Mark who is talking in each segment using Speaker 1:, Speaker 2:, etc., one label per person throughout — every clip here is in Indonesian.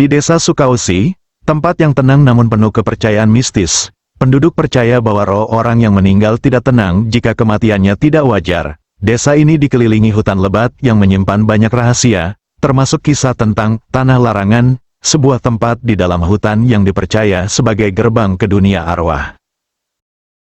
Speaker 1: Di desa Sukawesi, tempat yang tenang namun penuh kepercayaan mistis, penduduk percaya bahwa roh orang yang meninggal tidak tenang jika kematiannya tidak wajar. Desa ini dikelilingi hutan lebat yang menyimpan banyak rahasia, termasuk kisah tentang Tanah Larangan, sebuah tempat di dalam hutan yang dipercaya sebagai gerbang ke dunia arwah.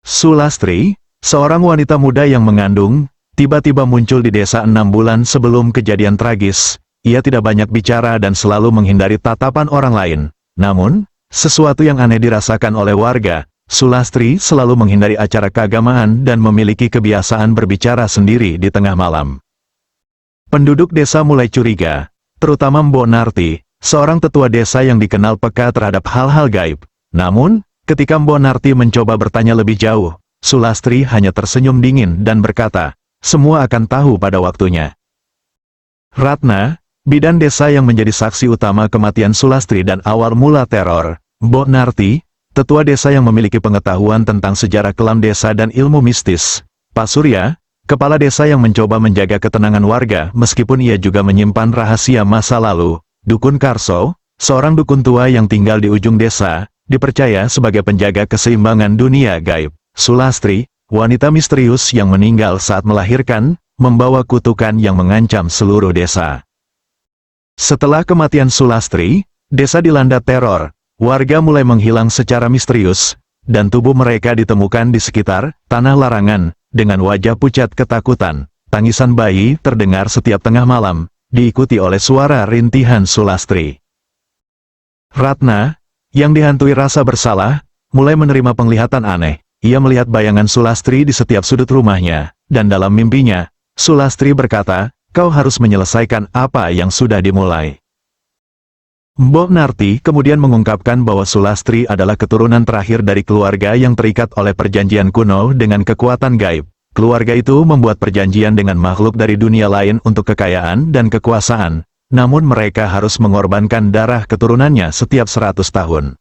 Speaker 1: Sulastri, seorang wanita muda yang mengandung, tiba-tiba muncul di desa 6 bulan sebelum kejadian tragis. Ia tidak banyak bicara dan selalu menghindari tatapan orang lain. Namun, sesuatu yang aneh dirasakan oleh warga. Sulastri selalu menghindari acara keagamaan dan memiliki kebiasaan berbicara sendiri di tengah malam. Penduduk desa mulai curiga, terutama Mbok Narti, seorang tetua desa yang dikenal peka terhadap hal-hal gaib. Namun, ketika Mbok Narti mencoba bertanya lebih jauh, Sulastri hanya tersenyum dingin dan berkata, "Semua akan tahu pada waktunya." Ratna, bidan desa yang menjadi saksi utama kematian Sulastri dan awal mula teror, Mbok Narti, tetua desa yang memiliki pengetahuan tentang sejarah kelam desa dan ilmu mistis. Pak Surya, kepala desa yang mencoba menjaga ketenangan warga meskipun ia juga menyimpan rahasia masa lalu. Dukun Karso, seorang dukun tua yang tinggal di ujung desa, dipercaya sebagai penjaga keseimbangan dunia gaib. Sulastri, wanita misterius yang meninggal saat melahirkan, membawa kutukan yang mengancam seluruh desa. Setelah kematian Sulastri, desa dilanda teror. Warga mulai menghilang secara misterius, dan tubuh mereka ditemukan di sekitar Tanah Larangan, dengan wajah pucat ketakutan. Tangisan bayi terdengar setiap tengah malam, diikuti oleh suara rintihan Sulastri. Ratna, yang dihantui rasa bersalah, mulai menerima penglihatan aneh. Ia melihat bayangan Sulastri di setiap sudut rumahnya, dan dalam mimpinya, Sulastri berkata, "Kau harus menyelesaikan apa yang sudah dimulai." Mbok Narti kemudian mengungkapkan bahwa Sulastri adalah keturunan terakhir dari keluarga yang terikat oleh perjanjian kuno dengan kekuatan gaib. Keluarga itu membuat perjanjian dengan makhluk dari dunia lain untuk kekayaan dan kekuasaan, namun mereka harus mengorbankan darah keturunannya setiap 100 tahun.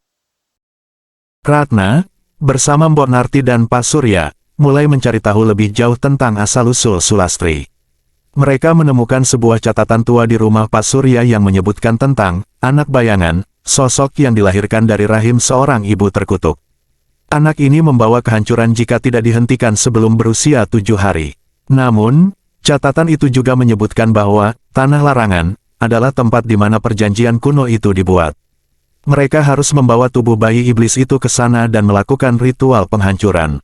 Speaker 1: Ratna, bersama Mbok Narti dan Pak Surya, mulai mencari tahu lebih jauh tentang asal-usul Sulastri. Mereka menemukan sebuah catatan tua di rumah Pak Surya yang menyebutkan tentang anak bayangan, sosok yang dilahirkan dari rahim seorang ibu terkutuk. Anak ini membawa kehancuran jika tidak dihentikan sebelum berusia 7 hari. Namun, catatan itu juga menyebutkan bahwa Tanah Larangan adalah tempat di mana perjanjian kuno itu dibuat. Mereka harus membawa tubuh bayi iblis itu ke sana dan melakukan ritual penghancuran.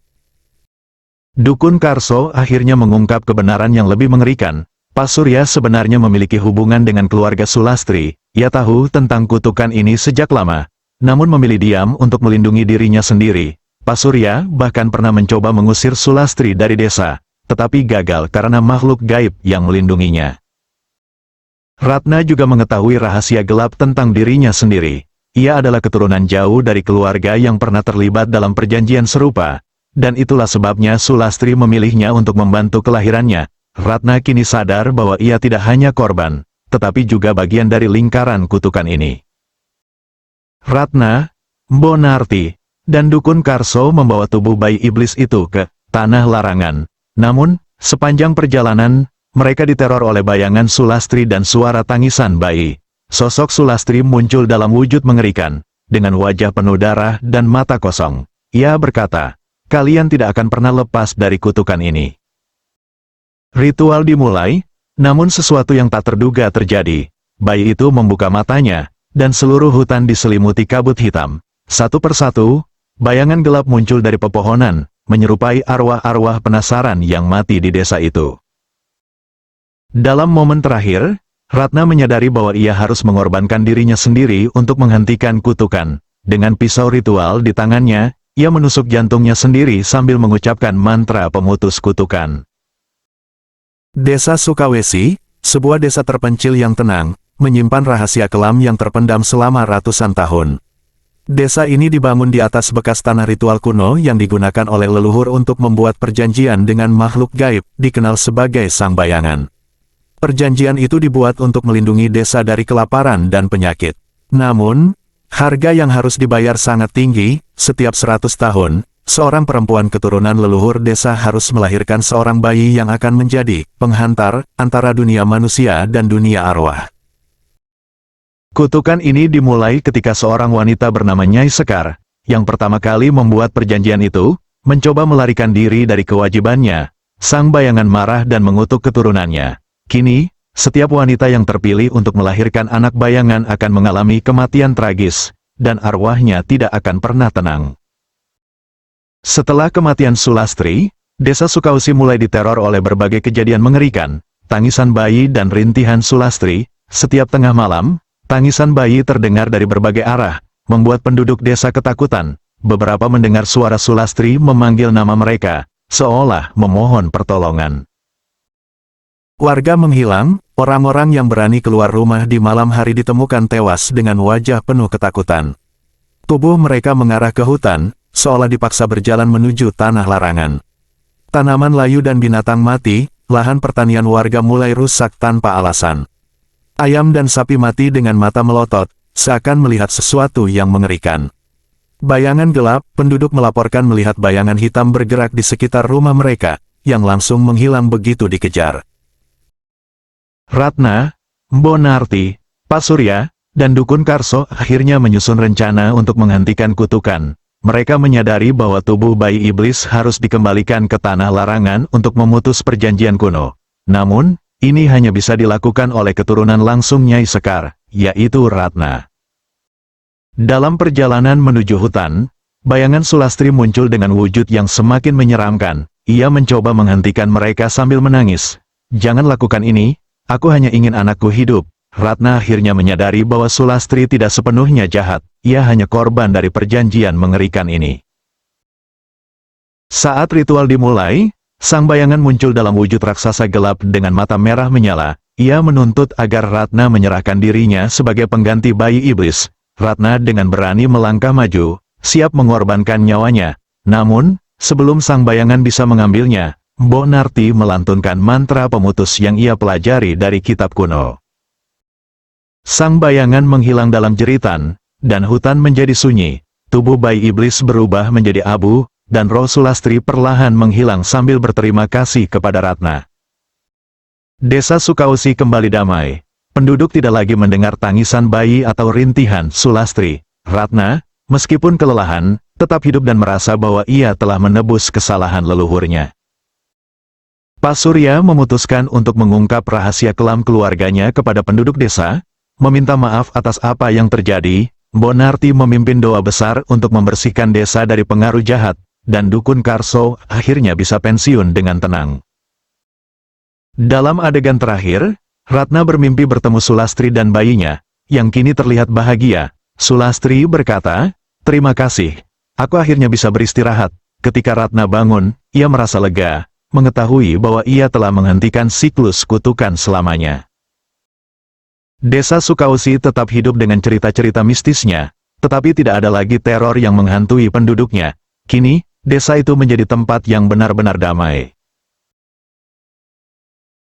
Speaker 1: Dukun Karso akhirnya mengungkap kebenaran yang lebih mengerikan. Pak Surya sebenarnya memiliki hubungan dengan keluarga Sulastri. Ia tahu tentang kutukan ini sejak lama, namun memilih diam untuk melindungi dirinya sendiri. Pak Surya bahkan pernah mencoba mengusir Sulastri dari desa, tetapi gagal karena makhluk gaib yang melindunginya. Ratna juga mengetahui rahasia gelap tentang dirinya sendiri. Ia adalah keturunan jauh dari keluarga yang pernah terlibat dalam perjanjian serupa. Dan itulah sebabnya Sulastri memilihnya untuk membantu kelahirannya. Ratna kini sadar bahwa ia tidak hanya korban, tetapi juga bagian dari lingkaran kutukan ini. Ratna, Mbok Narti, dan Dukun Karso membawa tubuh bayi iblis itu ke Tanah Larangan. Namun, sepanjang perjalanan, mereka diteror oleh bayangan Sulastri dan suara tangisan bayi. Sosok Sulastri muncul dalam wujud mengerikan, dengan wajah penuh darah dan mata kosong. Ia berkata, "Kalian tidak akan pernah lepas dari kutukan ini." Ritual dimulai, namun sesuatu yang tak terduga terjadi. Bayi itu membuka matanya, dan seluruh hutan diselimuti kabut hitam. Satu persatu, bayangan gelap muncul dari pepohonan, menyerupai arwah-arwah penasaran yang mati di desa itu. Dalam momen terakhir, Ratna menyadari bahwa ia harus mengorbankan dirinya sendiri untuk menghentikan kutukan. Dengan pisau ritual di tangannya, ia menusuk jantungnya sendiri sambil mengucapkan mantra pemutus kutukan. Desa Sukawesi, sebuah desa terpencil yang tenang, menyimpan rahasia kelam yang terpendam selama ratusan tahun. Desa ini dibangun di atas bekas tanah ritual kuno yang digunakan oleh leluhur untuk membuat perjanjian dengan makhluk gaib, dikenal sebagai Sang Bayangan. Perjanjian itu dibuat untuk melindungi desa dari kelaparan dan penyakit. Namun, harga yang harus dibayar sangat tinggi. Setiap 100 tahun, seorang perempuan keturunan leluhur desa harus melahirkan seorang bayi yang akan menjadi penghantar antara dunia manusia dan dunia arwah. Kutukan ini dimulai ketika seorang wanita bernama Nyai Sekar, yang pertama kali membuat perjanjian itu, mencoba melarikan diri dari kewajibannya. Sang bayangan marah dan mengutuk keturunannya. Kini, setiap wanita yang terpilih untuk melahirkan anak bayangan akan mengalami kematian tragis, dan arwahnya tidak akan pernah tenang. Setelah kematian Sulastri, Desa Sukausi mulai diteror oleh berbagai kejadian mengerikan. Tangisan bayi dan rintihan Sulastri. Setiap tengah malam, tangisan bayi terdengar dari berbagai arah, membuat penduduk desa ketakutan. Beberapa mendengar suara Sulastri memanggil nama mereka, seolah memohon pertolongan. Warga menghilang, orang-orang yang berani keluar rumah di malam hari ditemukan tewas dengan wajah penuh ketakutan. Tubuh mereka mengarah ke hutan, seolah dipaksa berjalan menuju tanah larangan. Tanaman layu dan binatang mati, lahan pertanian warga mulai rusak tanpa alasan. Ayam dan sapi mati dengan mata melotot, seakan melihat sesuatu yang mengerikan. Bayangan gelap, penduduk melaporkan melihat bayangan hitam bergerak di sekitar rumah mereka, yang langsung menghilang begitu dikejar. Ratna, Mbonarti, Pak Surya, dan Dukun Karso akhirnya menyusun rencana untuk menghentikan kutukan. Mereka menyadari bahwa tubuh bayi iblis harus dikembalikan ke tanah larangan untuk memutus perjanjian kuno. Namun, ini hanya bisa dilakukan oleh keturunan langsung Nyai Sekar, yaitu Ratna. Dalam perjalanan menuju hutan, bayangan Sulastri muncul dengan wujud yang semakin menyeramkan. Ia mencoba menghentikan mereka sambil menangis. "Jangan lakukan ini, aku hanya ingin anakku hidup." Ratna akhirnya menyadari bahwa Sulastri tidak sepenuhnya jahat, ia hanya korban dari perjanjian mengerikan ini. Saat ritual dimulai, sang bayangan muncul dalam wujud raksasa gelap dengan mata merah menyala. Ia menuntut agar Ratna menyerahkan dirinya sebagai pengganti bayi iblis. Ratna dengan berani melangkah maju, siap mengorbankan nyawanya. Namun, sebelum sang bayangan bisa mengambilnya, Mbonarti melantunkan mantra pemutus yang ia pelajari dari kitab kuno. Sang bayangan menghilang dalam jeritan, dan hutan menjadi sunyi. Tubuh bayi iblis berubah menjadi abu, dan roh Sulastri perlahan menghilang sambil berterima kasih kepada Ratna. Desa Sukausi kembali damai. Penduduk tidak lagi mendengar tangisan bayi atau rintihan Sulastri. Ratna, meskipun kelelahan, tetap hidup dan merasa bahwa ia telah menebus kesalahan leluhurnya. Pak Surya memutuskan untuk mengungkap rahasia kelam keluarganya kepada penduduk desa, meminta maaf atas apa yang terjadi. Mbonarti memimpin doa besar untuk membersihkan desa dari pengaruh jahat, dan Dukun Karso akhirnya bisa pensiun dengan tenang. Dalam adegan terakhir, Ratna bermimpi bertemu Sulastri dan bayinya, yang kini terlihat bahagia. Sulastri berkata, "Terima kasih, aku akhirnya bisa beristirahat." Ketika Ratna bangun, ia merasa lega, mengetahui bahwa ia telah menghentikan siklus kutukan selamanya. Desa Sukausi tetap hidup dengan cerita-cerita mistisnya, tetapi tidak ada lagi teror yang menghantui penduduknya. Kini, desa itu menjadi tempat yang benar-benar damai.